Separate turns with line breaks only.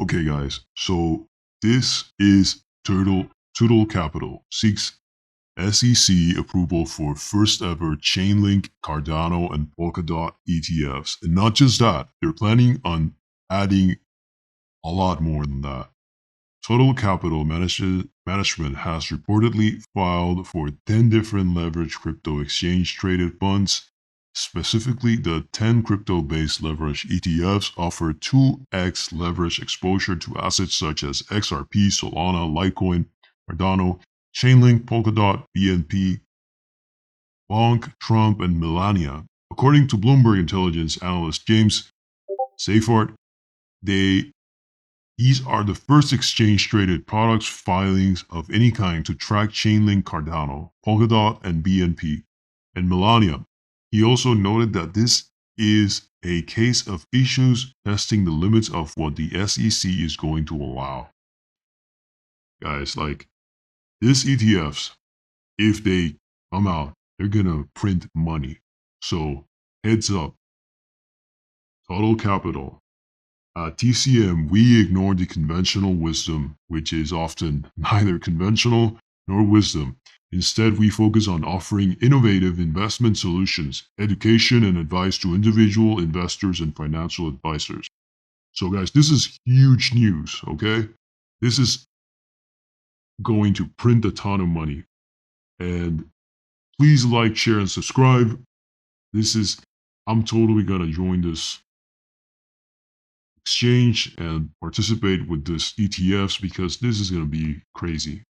Okay, guys, so this is Turtle Capital seeks SEC approval for first ever Chainlink, Cardano, and Polkadot ETFs. And not just that, they're planning on adding a lot more than that. Total Capital Management has reportedly filed for 10 different leverage crypto exchange traded funds. Specifically, the 10 crypto based leverage ETFs offer 2x leverage exposure to assets such as XRP, Solana, Litecoin, Cardano, Chainlink, Polkadot, BNP, Bonk, Trump, and Melania. According to Bloomberg intelligence analyst James Seyfarth, these are the first exchange-traded products filings of any kind to track Chainlink, Cardano, Polkadot, and BNP, and Melania. He also noted that this is a case of issues testing the limits of what the SEC is going to allow. Guys, like, these ETFs, if they come out, they're gonna print money. So, heads up, Total Capital. At TCM, we ignore the conventional wisdom, which is often neither conventional nor wisdom. Instead, we focus on offering innovative investment solutions, education, and advice to individual investors and financial advisors. So, guys, this is huge news, okay? This is going to print a ton of money. And please like, share, and subscribe. I'm totally going to join this exchange and participate with this ETFs because this is going to be crazy.